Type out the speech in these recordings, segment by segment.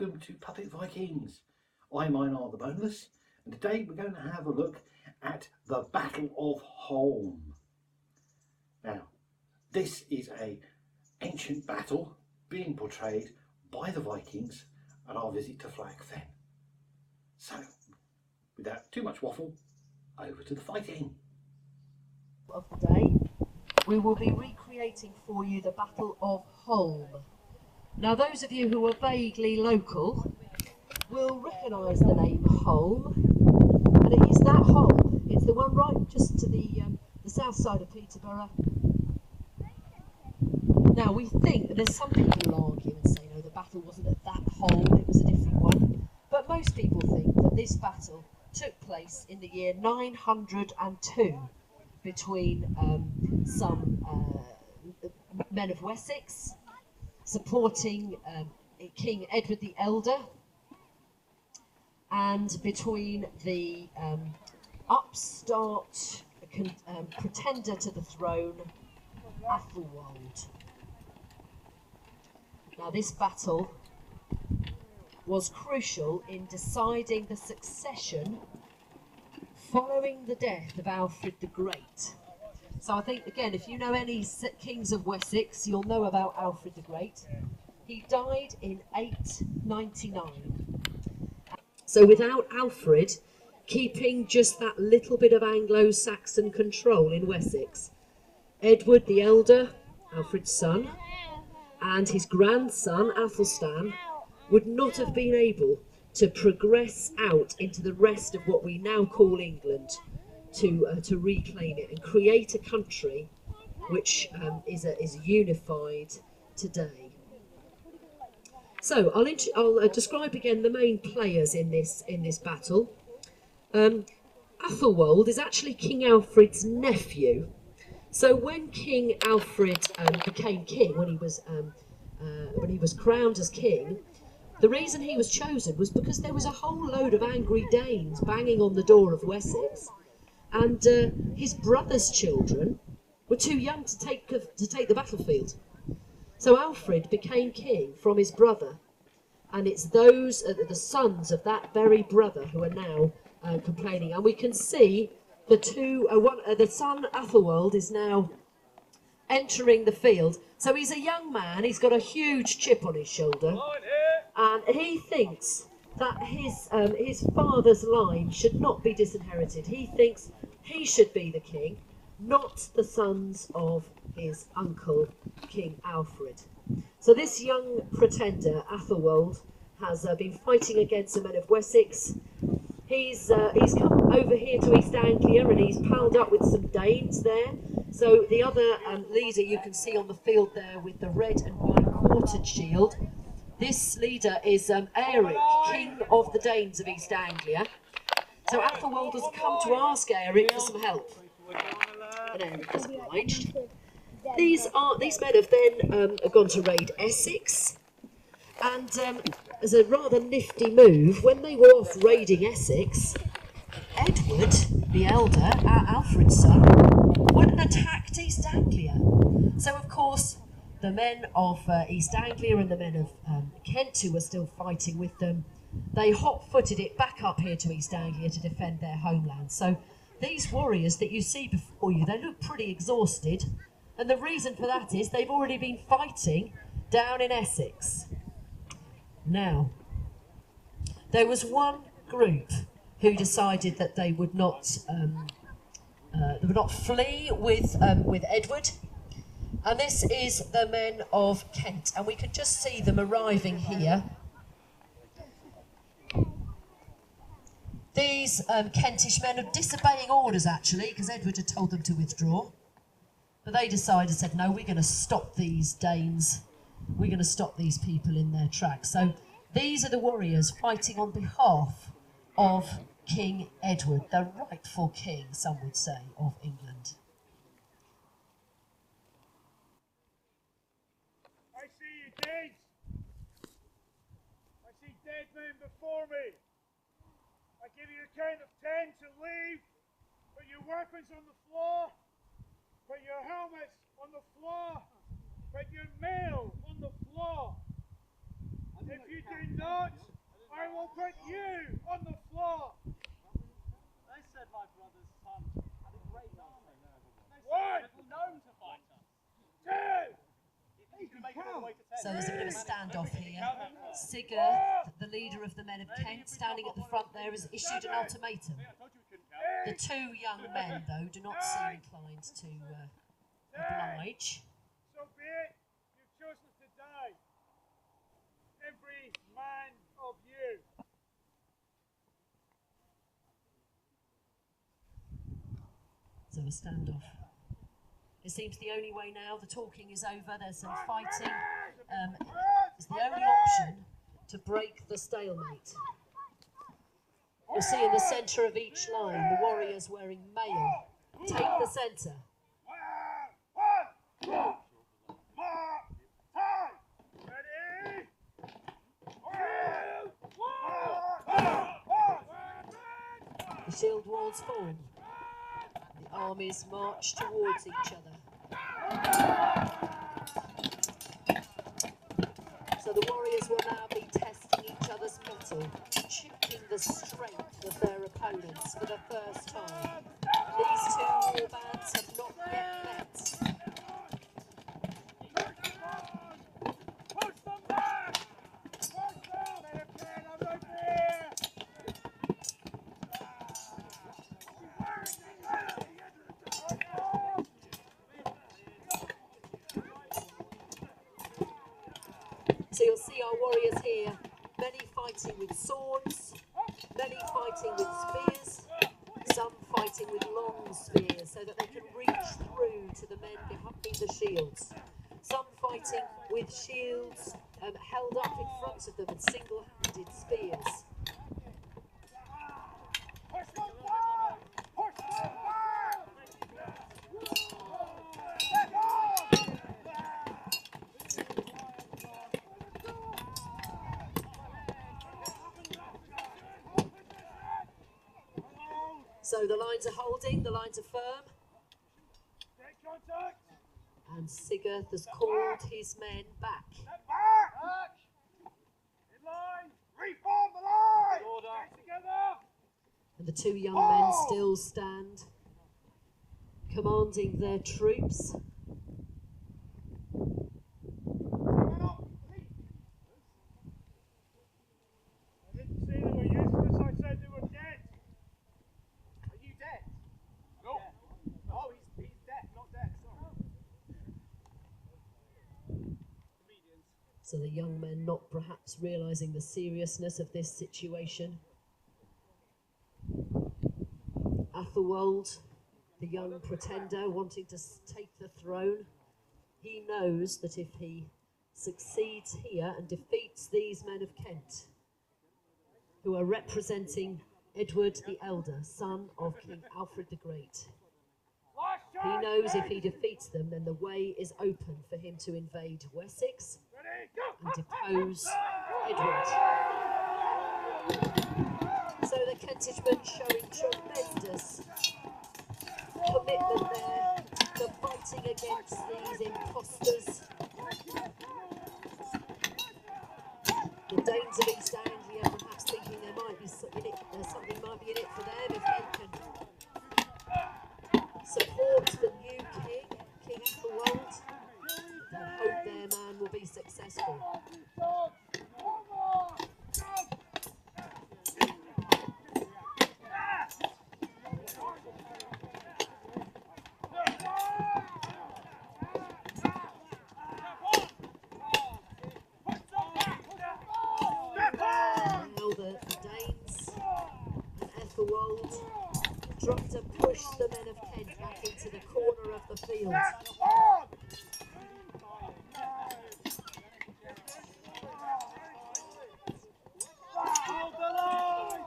welcome to Puppet Vikings. I'm Einar the Boneless, and today we're going to have a look at the Battle of Holme. Now, this is an ancient battle being portrayed by the Vikings at our visit to Flag Fen. So, without too much waffle, over to the fighting. Of the day, we will be recreating for you the Battle of Holme. Now, those of you who are vaguely local will recognise the name Holme, and it is that Holme. It's the one right just to the south side of Peterborough. Now, we think, there's some people who argue and say, no, the battle wasn't at that Holme, it was a different one. But most people think that this battle took place in the year 902 between some men of Wessex supporting King Edward the Elder, and between the upstart pretender to the throne, Athelwold. Now, this battle was crucial in deciding the succession following the death of Alfred the Great. So I think, again, if you know any kings of Wessex, you'll know about Alfred the Great. He died in 899. So without Alfred keeping just that little bit of Anglo-Saxon control in Wessex, Edward the Elder, Alfred's son, and his grandson, Athelstan, would not have been able to progress out into the rest of what we now call England, to reclaim it and create a country which is unified today. So I'll describe again the main players in this battle. Athelwold is actually King Alfred's nephew. So when King Alfred became king, when he was crowned as king, the reason he was chosen was because there was a whole load of angry Danes banging on the door of Wessex, and his brother's children were too young to take the battlefield. So Alfred became king from his brother, and it's those the sons of that very brother who are now complaining. And we can see the son Athelwold is now entering the field. So he's a young man. He's got a huge chip on his shoulder, and he thinks that his father's line should not be disinherited. He thinks he should be the king, not the sons of his uncle, King Alfred. So this young pretender, Athelwold, has been fighting against the men of Wessex. He's come over here to East Anglia, and he's palled up with some Danes there. So the other leader you can see on the field there with the red and white quartered shield, this leader is Eric, King of the Danes of East Anglia. So Athelwold has come to ask Eric for some help, and Eric has obliged. These men have then gone to raid Essex, and as a rather nifty move, when they were off raiding Essex, Edward the Elder, Alfred's son, went and attacked East Anglia. So of course the men of East Anglia and the men of Kent, who were still fighting with them, they hot-footed it back up here to East Anglia to defend their homeland. So these warriors that you see before you, they look pretty exhausted, and the reason for that is they've already been fighting down in Essex. Now, there was one group who decided that they would not flee with Edward, and this is the men of Kent, and we can just see them arriving here. These Kentish men are disobeying orders, actually, because Edward had told them to withdraw. But they decided, said, no, we're going to stop these Danes. We're going to stop these people in their tracks. So these are the warriors fighting on behalf of King Edward, the rightful king, some would say, of England. I see you, Danes. I see dead men before me. I give you a count of 10 to leave. Put your weapons on the floor. Put your helmets on the floor. Put your mail on the floor. If you do not, I will put you on the floor. They said my brother's son had a great army. One, Known to fight us. two, You can make it all the way to 10. So there's a bit of a standoff here. Sigurd, the leader of the men of Kent, standing at the front there, has issued an ultimatum. I told you we couldn't count. The two young men, though, do not seem inclined to oblige. so be it. You've chosen to die. Every man of you. So a standoff. It seems the only way now. The talking is over. There's some fighting. It's the only option to break the stalemate. You'll see in the centre of each line the warriors wearing mail take the centre. One, mark, time. Ready? The shield walls form. The armies march towards each other. So the warriors will now be testing each other's mettle, checking the strength of their opponents for the first time. These two war bands have not yet met. Push them back! Push them! Let him get on the beer! So you'll see our warriors here, many fighting with swords, many fighting with spears, some fighting with long spears so that they can reach through to the men behind the shields. Some fighting with shields held up in front of them and single-handed spears. Push them back! Push them back! Let on! So the lines are holding, the lines are firm, Take contact! and Sigurd has called his men back. Back! Back! In line! Reform the line! Order. Get together! And the two young men still stand, commanding their troops. I didn't say they were useless, I said they were dead. Are you dead? No. Oh, he's dead, not dead. Sorry. Comedians. So the young men not perhaps realising the seriousness of this situation. Athelwold, the young pretender wanting to take the throne, he knows that if he succeeds here and defeats these men of Kent, who are representing Edward the Elder, son of King Alfred the Great, he knows if he defeats them, then the way is open for him to invade Wessex Ready? Go! and depose Edward. So the Kentish men showing tremendous commitment there to fighting against these imposters. The Danes of East Anglia perhaps thinking there might be something might be in it for them if they can support the new king, King Athelwold. They hope their man will be successful. Now the Danes and Ethelwold trying to push the men of Kent back into the corner of the field. Hold the line!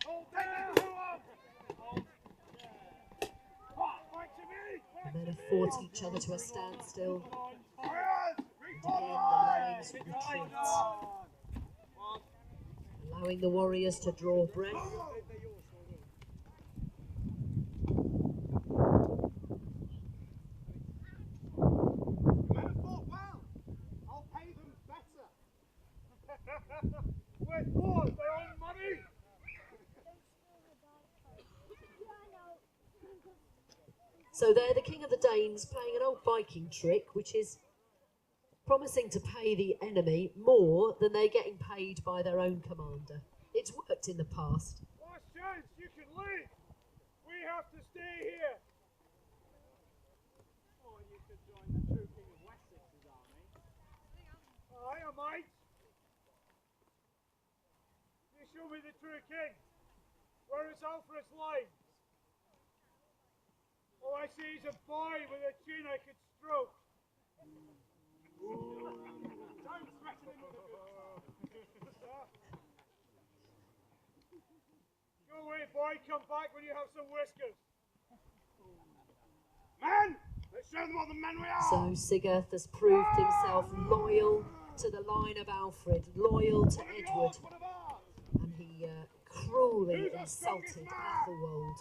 Hold down! Fight to me! The men have fought each other to a standstill, Warriors! and Reform again the the line! lines retreat, allowing the warriors to draw breath. Men have fought With what? Their own money? So they're the king of the Danes playing an old Viking trick, which is promising to pay the enemy more than they're getting paid by their own commander. It's worked in the past. Last chance, you can leave. We have to stay here. Or you could join the true king of Wessex's army. Aye, I might. You show me the true king. Where is Alfred's lines? All I see is a boy with a chin I could stroke. Don't threaten him with a good time. Go away, boy. Come back when you have some whiskers. Men! Let's show them what the men we are! So Sigurd has proved himself loyal to the line of Alfred, loyal to Edward, and he cruelly insulted Athelwold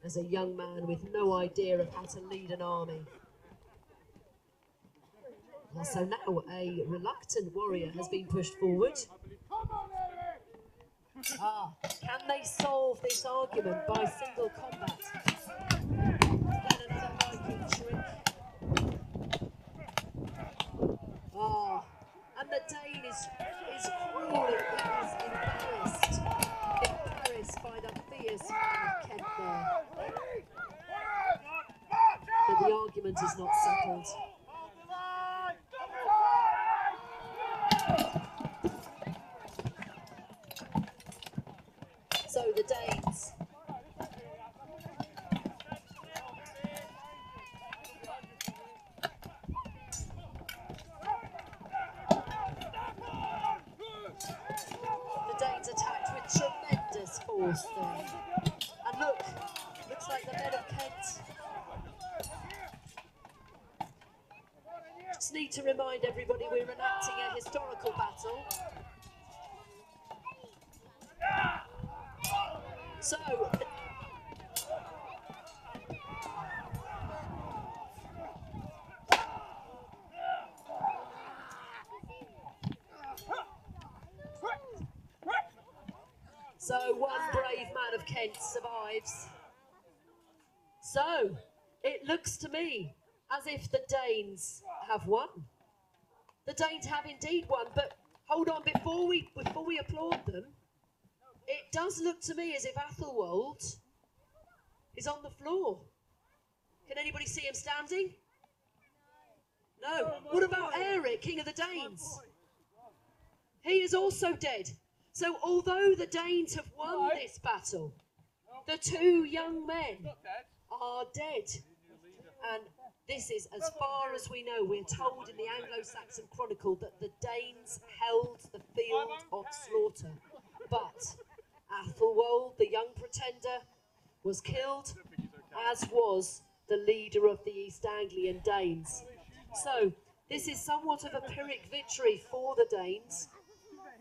as a young man with no idea of how to lead an army. So now a reluctant warrior has been pushed forward. Can they solve this argument by single combat? Then another Viking trick. And the Dane is cruelly embarrassed by the fierce man of Kent there. But the argument is not settled. So the Danes attacked with tremendous force there. And looks like the men of Kent just need to remind everybody we're enacting a historical battle. So one brave man of Kent survives. So it looks to me as if the Danes have won. The Danes have indeed won, but hold on, before we applaud them, it does look to me as if Athelwold is on the floor. Can anybody see him standing? No. What about Eric, king of the Danes? He is also dead. So although the Danes have won this battle, the two young men are dead. And this is, as far as we know, we're told in the Anglo-Saxon Chronicle that the Danes held the field of slaughter. But Athelwold, the young pretender, was killed, as was the leader of the East Anglian Danes. So this is somewhat of a Pyrrhic victory for the Danes.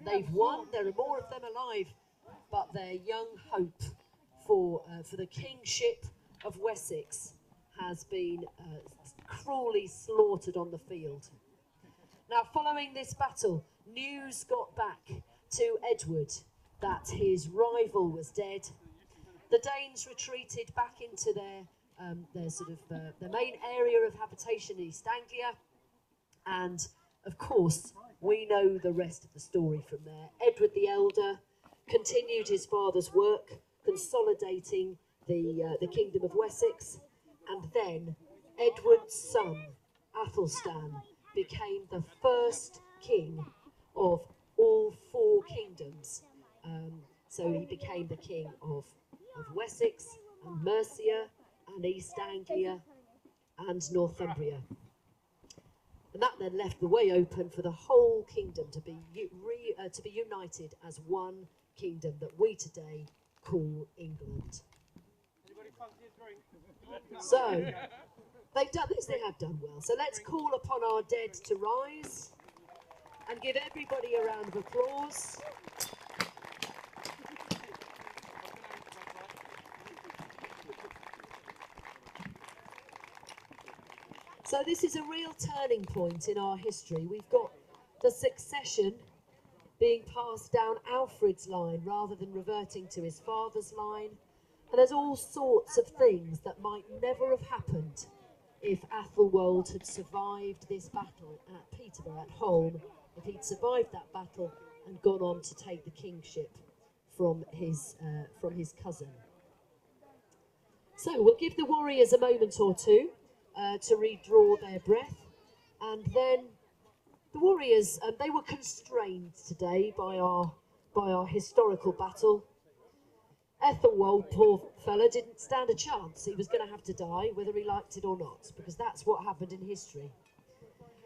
They've won, there are more of them alive, but their young hope for the kingship of Wessex has been cruelly slaughtered on the field. Now, following this battle, news got back to Edward that his rival was dead. The Danes retreated back into their main area of habitation in East Anglia, and of course we know the rest of the story from there. Edward the Elder continued his father's work, consolidating the kingdom of Wessex, and then Edward's son Athelstan became the first king of all four kingdoms. So he became the king of Wessex and Mercia and East Anglia and Northumbria. And that then left the way open for the whole kingdom to be united as one kingdom that we today call England. So they've done this, they have done well. So let's call upon our dead to rise and give everybody a round of applause. So this is a real turning point in our history. We've got the succession being passed down Alfred's line rather than reverting to his father's line. And there's all sorts of things that might never have happened if Athelwold had survived this battle at Peterborough, at Holme, if he'd survived that battle and gone on to take the kingship from his cousin. So we'll give the warriors a moment or two to redraw their breath, and then the warriors, they were constrained today by our historical battle. Ethelwold, poor fella, didn't stand a chance. He was going to have to die, whether he liked it or not, because that's what happened in history.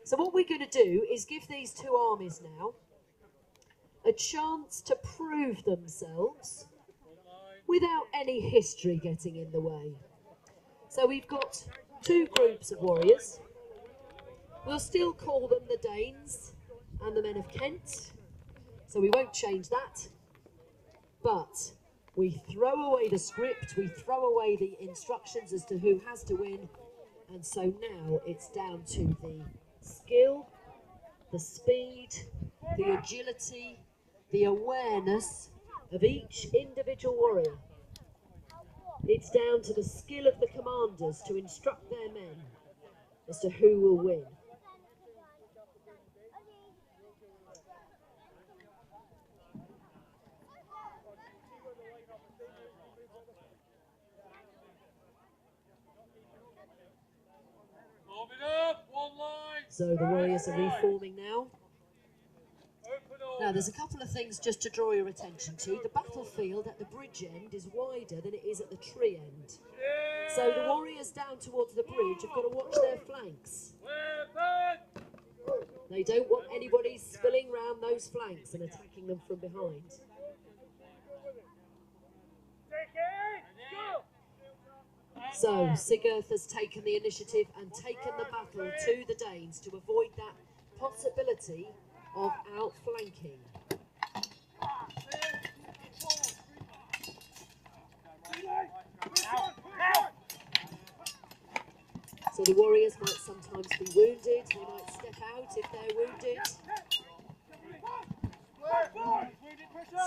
So what we're going to do is give these two armies now a chance to prove themselves without any history getting in the way. So we've got two groups of warriors. We'll still call them the Danes and the men of Kent, so we won't change that. But we throw away the script, we throw away the instructions as to who has to win, and so now it's down to the skill, the speed, the agility, the awareness of each individual warrior. It's down to the skill of the commanders to instruct their men as to who will win. So the warriors are reforming now. Now there's a couple of things just to draw your attention to. The battlefield at the bridge end is wider than it is at the tree end. So the warriors down towards the bridge have got to watch their flanks. They don't want anybody spilling round those flanks and attacking them from behind. So Sigurd has taken the initiative and taken the battle to the Danes to avoid that possibility of outflanking. So the warriors might sometimes be wounded, they might step out if they're wounded.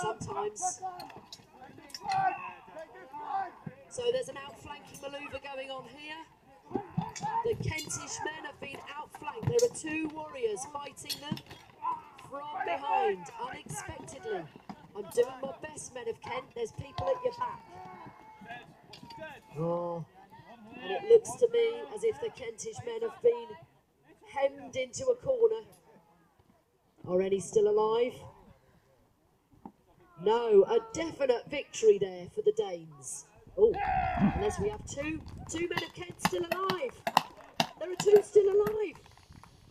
Sometimes. So there's an outflanking manoeuvre going on here. The Kentish men have been outflanked. There are two warriors fighting them from behind, unexpectedly. I'm doing my best, men of Kent. There's people at your back. Oh, and it looks to me as if the Kentish men have been hemmed into a corner. Are any still alive? No, a definite victory there for the Danes. Oh, unless we have two men of Kent still alive. There are two still alive.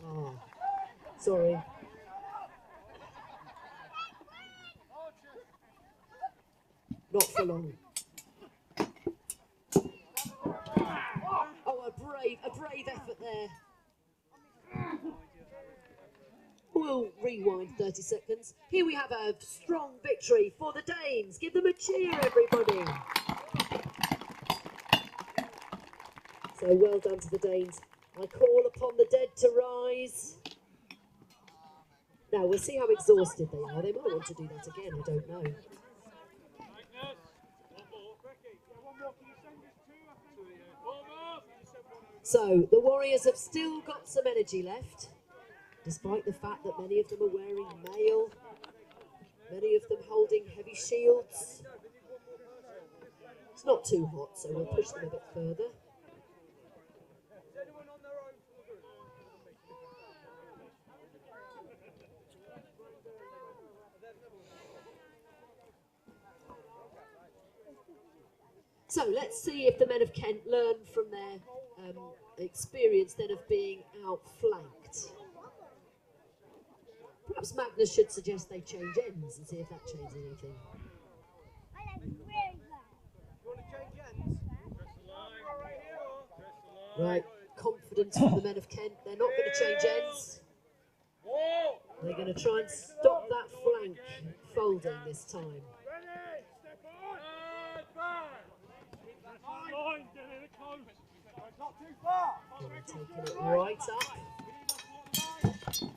Oh, sorry. Not for long. Oh, a brave effort there. We'll rewind 30 seconds. Here we have a strong victory for the Danes. Give them a cheer, everybody. So well done to the Danes. I call upon the dead to rise. Now we'll see how exhausted they are. They might want to do that again, I don't know. So the warriors have still got some energy left, despite the fact that many of them are wearing mail, many of them holding heavy shields. It's not too hot, so we'll push them a bit further. So let's see if the men of Kent learn from their experience then of being outflanked. Perhaps Magnus should suggest they change ends and see if that changes anything. Right, confidence from the men of Kent. They're not going to change ends. They're going to try and stop that flank folding this time. Taking it right up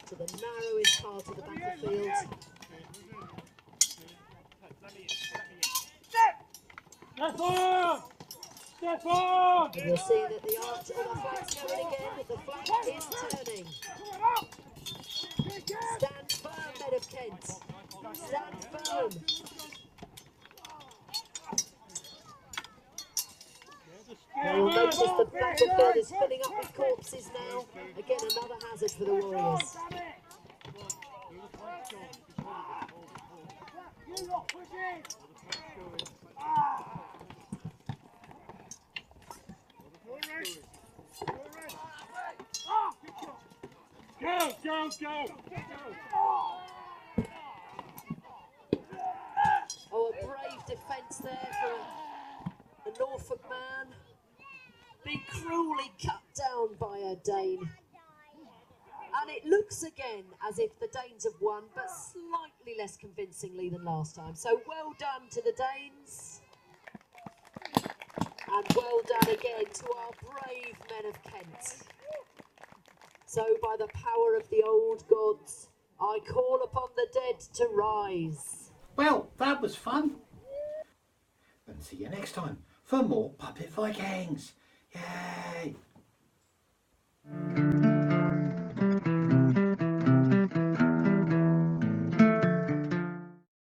to the narrowest part of the battlefield. Stefan! Stefan! And you'll see that the arch on the flag's going again. The flag is turning. Stand firm, men of Kent. Stand firm. Now you'll notice the battlefield is filling up with corpses now. Again, another hazard for the Warriors. You lot push in! Go, go, go! Oh, a brave defence there for a Norfolk man. Being cruelly cut down by a Dane. And it looks again as if the Danes have won, but slightly less convincingly than last time. So well done to the Danes. And well done again to our brave men of Kent. So by the power of the old gods, I call upon the dead to rise. Well, that was fun. And see you next time for more Puppet Vikings. Yay!